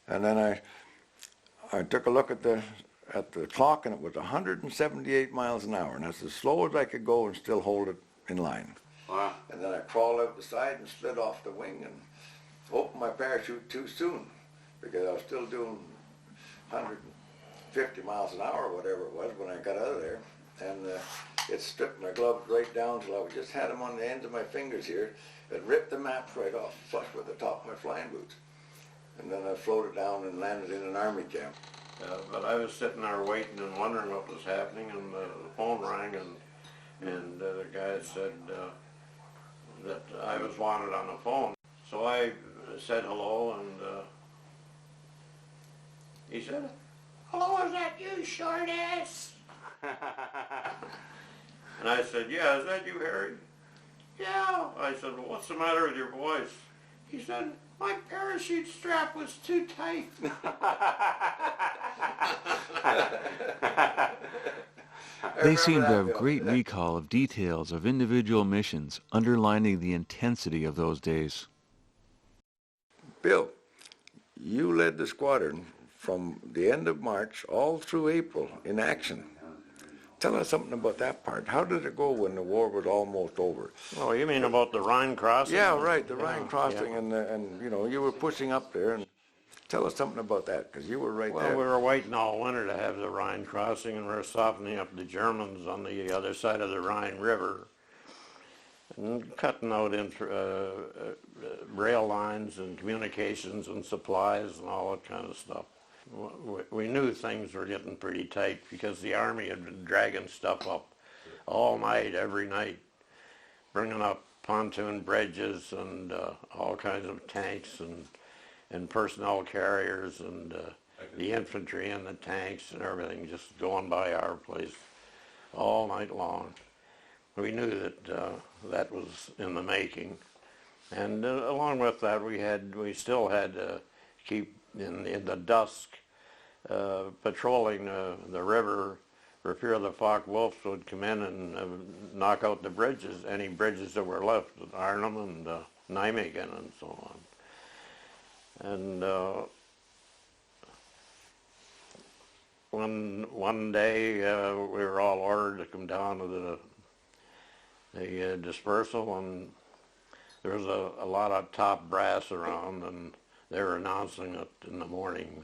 and then I took a look at the clock, and it was 178 miles an hour, and that's as slow as I could go and still hold it in line. Wow. And then I crawled out the side and slid off the wing and opened my parachute too soon, because I was still doing 150 miles an hour or whatever it was when I got out of there, and it stripped my gloves right down till I just had them on the ends of my fingers here. It ripped the maps right off, flush with the top of my flying boots. And then I floated down and landed in an army camp. But I was sitting there waiting and wondering what was happening, and the phone rang, and the guy said that I was wanted on the phone. So I said hello, and he said, "Hello, is that you, short ass?" And I said, "Yeah, is that you, Harry?" "Yeah." I said, "Well, what's the matter with your voice?" He said, "My parachute strap was too tight." They seem to have great recall of details of individual missions, underlining the intensity of those days. Bill, you led the squadron from the end of March all through April in action. Tell us something about that part. How did it go when the war was almost over? Oh, you mean about the Rhine crossing? Yeah, right, the Rhine crossing, and you know, you were pushing up there, and tell us something about that, because you were right there. Well, we were waiting all winter to have the Rhine crossing, and we were softening up the Germans on the other side of the Rhine River, and cutting out rail lines and communications and supplies and all that kind of stuff. We knew things were getting pretty tight, because the Army had been dragging stuff up all night, every night, bringing up pontoon bridges and all kinds of tanks and personnel carriers, and the infantry and the tanks and everything just going by our place all night long. We knew that that was in the making, and along with that, we still had to keep in the dusk patrolling the river for fear the Focke-Wulfs would come in and knock out the bridges, any bridges that were left at Arnhem and Nijmegen and so on. And one day we were all ordered to come down to the dispersal, and there was a lot of top brass around, and they were announcing it in the morning,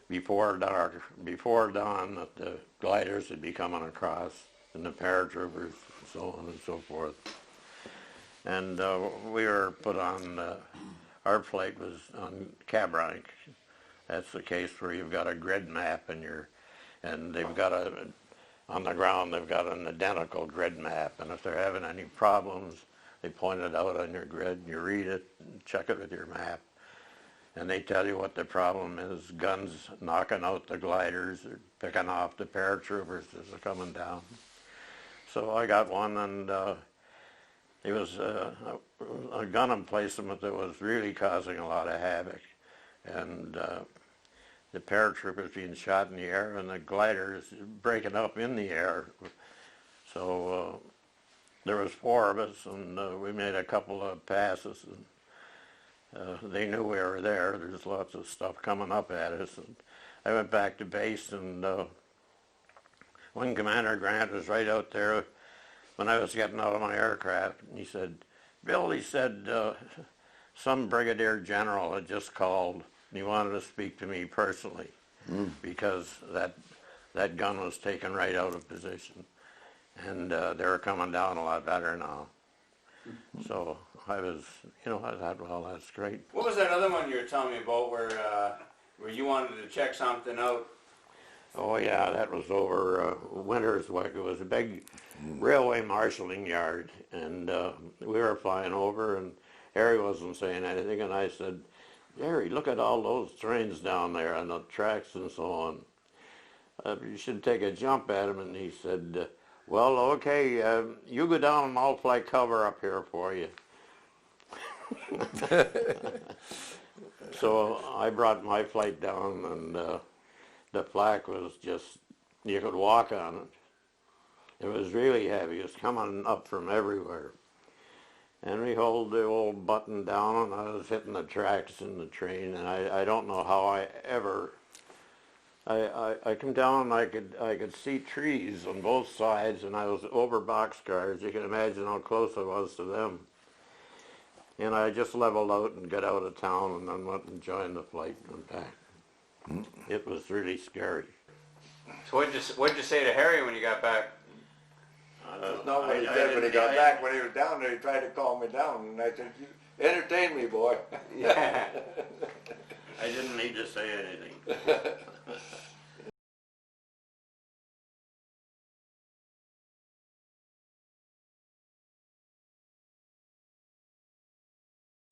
before dawn, that the gliders would be coming across, and the paratroopers, and so on and so forth. And we were put on, our flight was on cab rank. That's the case where you've got a grid map and they've got on the ground they've got an identical grid map, and if they're having any problems, they point it out on your grid, you read it, check it with your map, and they tell you what the problem is. Guns knocking out the gliders, or picking off the paratroopers as they're coming down. So I got one, and it was a gun emplacement that was really causing a lot of havoc, and the paratroopers being shot in the air and the gliders breaking up in the air. So there was 4 of us, and we made a couple of passes, and they knew we were there. There's lots of stuff coming up at us, and I went back to base, and when Commander Grant was right out there when I was getting out of my aircraft, and he said, "Bill," he said, "some brigadier general had just called, and he wanted to speak to me personally because that gun was taken right out of position, and they were coming down a lot better now." So I was, I thought, well, that's great. What was that other one you were telling me about where you wanted to check something out? Oh yeah, that was over Winters. It was a big railway marshalling yard, and we were flying over, and Harry wasn't saying anything, and I said, "Harry, look at all those trains down there and the tracks and so on. You should take a jump at them." And he said, "Well, okay, you go down and I'll fly cover up here for you." So I brought my flight down, and the flak was just, you could walk on it. It was really heavy. It was coming up from everywhere. And we hold the old button down, and I was hitting the tracks in the train, and I don't know how I come down, and I could see trees on both sides, and I was over boxcars. You can imagine how close I was to them. And I just leveled out and got out of town, and then went and joined the flight and went back. It was really scary. So what'd you say to Harry when you got back? That's not what he said when he got back. When he was down there, he tried to calm me down, and I said, "You entertain me, boy." Yeah. I didn't need to say anything.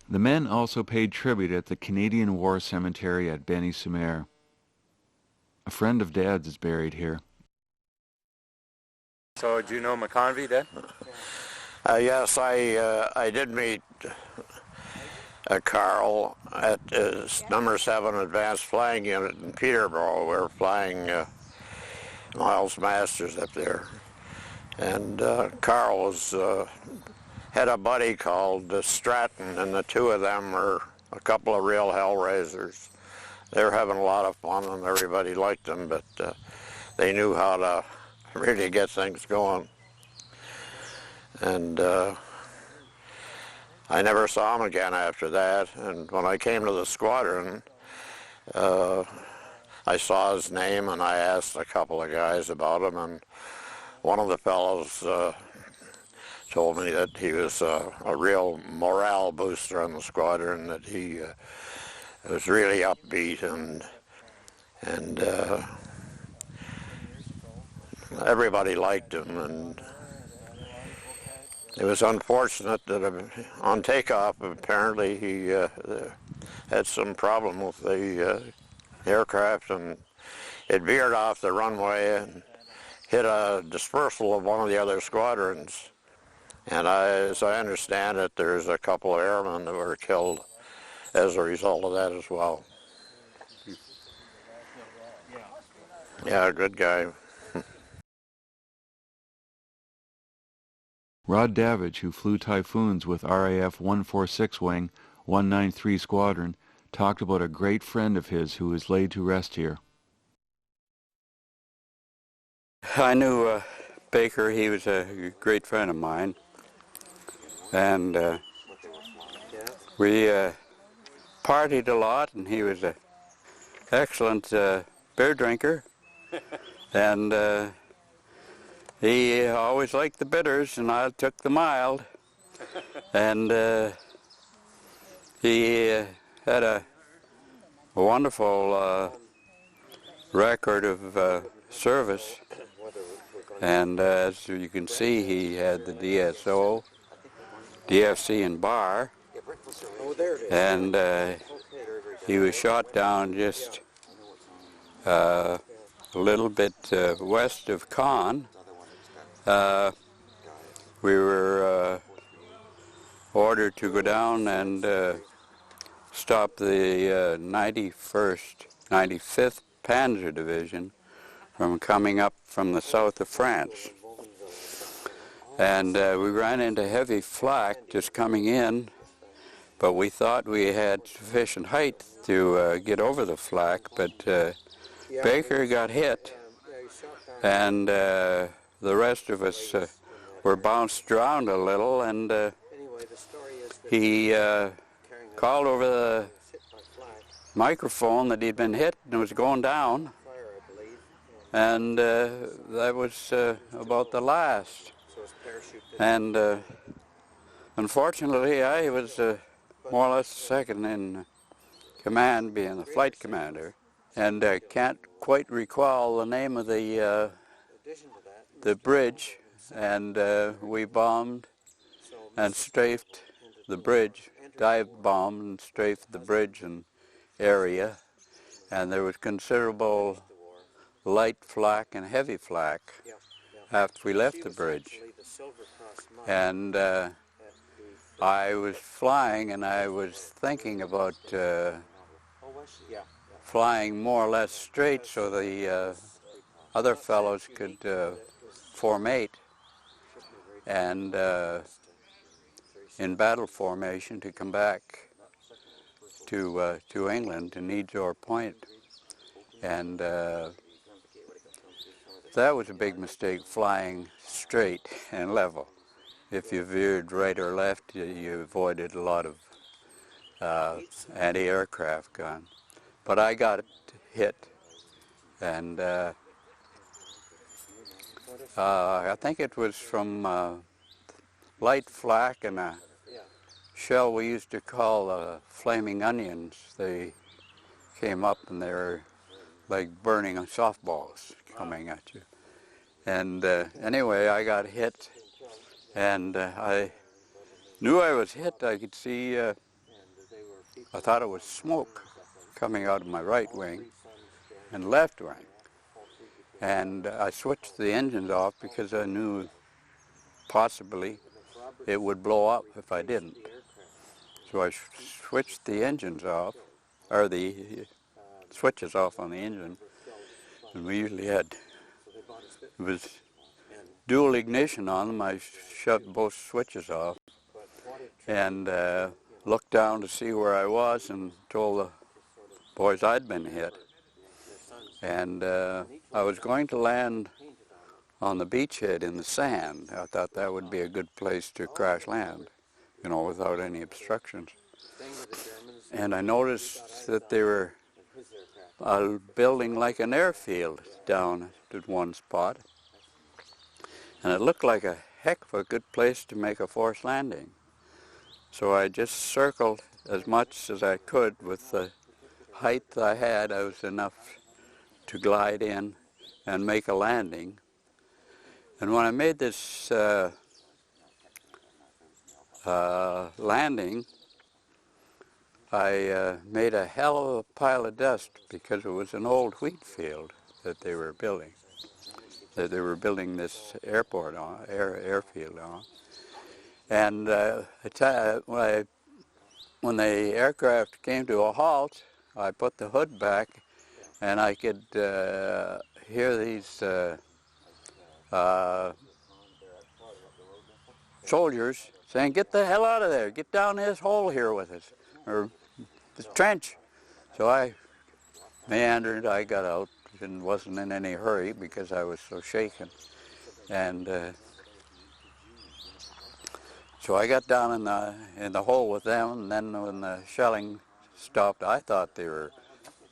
The men also paid tribute at the Canadian War Cemetery at Benny-sur-Mer. A friend of Dad's is buried here. So did you know McConvey then? Yes, I did meet Carl at his number 7 Advanced Flying Unit in Peterborough. We were flying Miles Masters up there. And Carl had a buddy called Stratton, and the two of them were a couple of real hellraisers. They were having a lot of fun, and everybody liked them, but they knew how to really get things going. And I never saw him again after that. And when I came to the squadron, I saw his name, and I asked a couple of guys about him, and one of the fellows told me that he was a real morale booster on the squadron, that he was really upbeat, and everybody liked him. And it was unfortunate that on takeoff, apparently he had some problem with the aircraft, and it veered off the runway and hit a dispersal of one of the other squadrons. And as I understand it, there's a couple of airmen that were killed as a result of that as well. Yeah, good guy. Rod Davidge, who flew Typhoons with RAF 146 Wing, 193 Squadron, talked about a great friend of his who is laid to rest here. I knew Baker. He was a great friend of mine, and we partied a lot, and he was an excellent beer drinker, and he always liked the bitters, and I took the mild, and he had a wonderful record of service. And as you can see, he had the DSO, DFC, and bar, and he was shot down just a little bit west of Caen. We were ordered to go down and stop the 95th Panzer Division from coming up from the south of France. And we ran into heavy flak just coming in, but we thought we had sufficient height to get over the flak, but Baker got hit, and the rest of us were bounced around a little, and he called over the microphone that he'd been hit and was going down. And that was about the last. And unfortunately, I was more or less second in command, being the flight commander. And I can't quite recall the name of the bridge. And we bombed and strafed the bridge, dive bombed and strafed the bridge and area. And there was considerable light flak and heavy flak after we left the bridge. And I was flying, and I was thinking about flying more or less straight so the other fellows could formate and in battle formation to come back to England, to Niedzor Point. And that was a big mistake, flying straight and level. If you veered right or left, you avoided a lot of anti-aircraft guns. But I got hit, and I think it was from light flak and a shell we used to call flaming onions. They came up and they were like burning softballs coming at you. And anyway, I got hit, and I knew I was hit. I could see, I thought it was smoke coming out of my right wing and left wing. And I switched the engines off because I knew possibly it would blow up if I didn't. So I switched the engines off, or the switches off on the engine, and we usually had, it was dual ignition on them. I shut both switches off and looked down to see where I was and told the boys I'd been hit. And I was going to land on the beachhead in the sand. I thought that would be a good place to crash land, you know, without any obstructions. And I noticed that they were building like an airfield down at one spot. And it looked like a heck of a good place to make a forced landing. So I just circled as much as I could with the height I had. I was enough to glide in and make a landing. And when I made this landing, I made a hell of a pile of dust because it was an old wheat field that they were building. That they were building this airport on, airfield on. And when the aircraft came to a halt, I put the hood back, and I could hear these soldiers saying, "Get the hell out of there, get down this hole here with us, or this trench." So I meandered, I got out, and wasn't in any hurry because I was so shaken. And so I got down in the hole with them, and then when the shelling stopped, I thought they were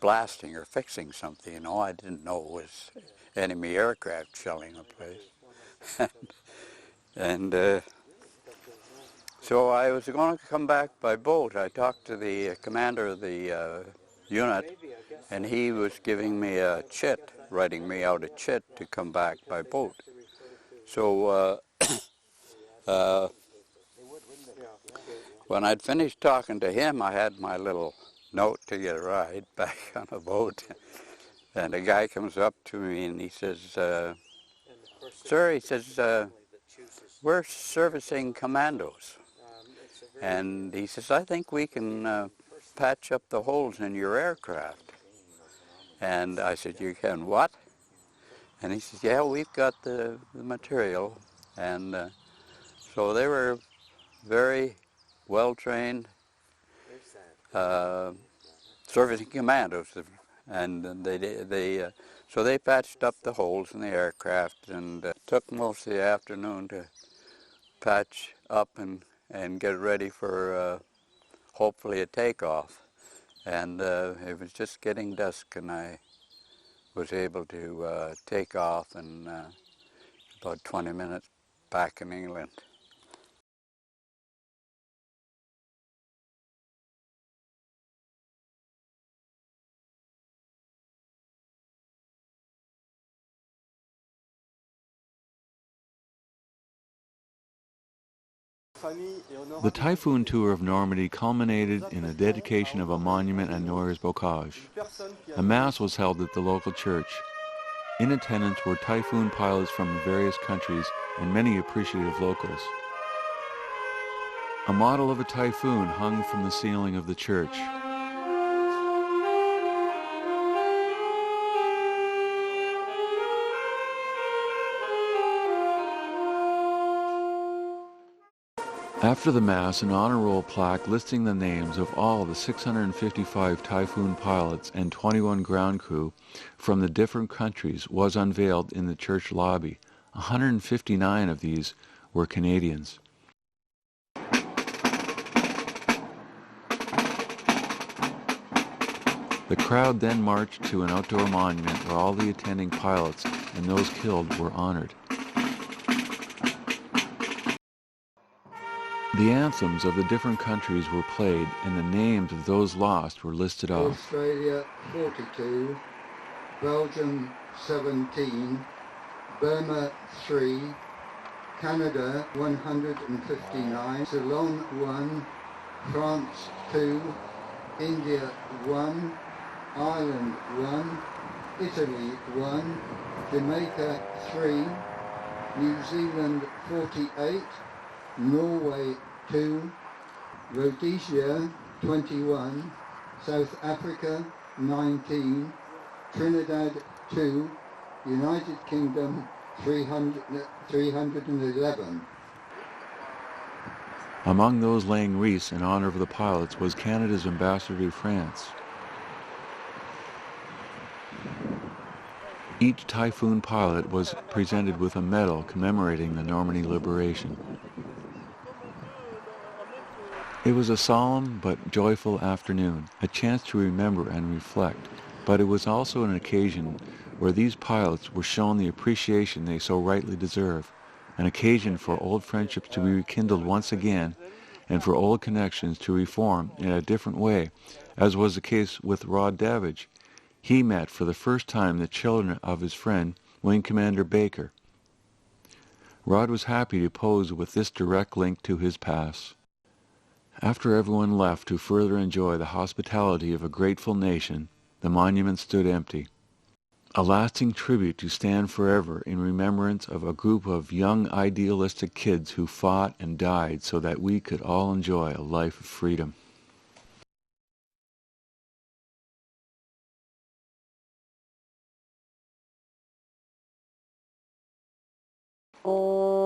blasting or fixing something, you know. I didn't know it was enemy aircraft shelling the place. And so I was going to come back by boat. I talked to the commander of the unit, and he was giving me a chit, writing me out a chit to come back by boat. So when I'd finished talking to him, I had my little note to get a ride back on the boat. And a guy comes up to me and he says, "Sir," he says, "we're servicing commandos." And he says, "I think we can patch up the holes in your aircraft." And I said, "You can what?" And he says, "Yeah, we've got the material." And so they were very well-trained servicing commandos, and so they patched up the holes in the aircraft, and took most of the afternoon to patch up and get ready for hopefully a takeoff. And it was just getting dusk, and I was able to take off in about 20 minutes back in England. The Typhoon tour of Normandy culminated in a dedication of a monument at Noyers Bocage. A mass was held at the local church. In attendance were Typhoon pilots from various countries and many appreciative locals. A model of a Typhoon hung from the ceiling of the church. After the Mass, an honor roll plaque listing the names of all the 655 Typhoon pilots and 21 ground crew from the different countries was unveiled in the church lobby. 159 of these were Canadians. The crowd then marched to an outdoor monument where all the attending pilots and those killed were honored. The anthems of the different countries were played, and the names of those lost were listed off. Australia 42, Belgium 17, Burma 3, Canada 159, Ceylon 1, France 2, India 1, Ireland 1, Italy 1, Jamaica 3, New Zealand 48, Norway 2, Rhodesia 21, South Africa 19, Trinidad 2, United Kingdom 311. Among those laying wreaths in honor of the pilots was Canada's ambassador to France. Each Typhoon pilot was presented with a medal commemorating the Normandy liberation. It was a solemn but joyful afternoon, a chance to remember and reflect, but it was also an occasion where these pilots were shown the appreciation they so rightly deserve, an occasion for old friendships to be rekindled once again, and for old connections to reform in a different way, as was the case with Rod Davidge. He met for the first time the children of his friend, Wing Commander Baker. Rod was happy to pose with this direct link to his past. After everyone left to further enjoy the hospitality of a grateful nation, the monument stood empty. A lasting tribute to stand forever in remembrance of a group of young idealistic kids who fought and died so that we could all enjoy a life of freedom. you.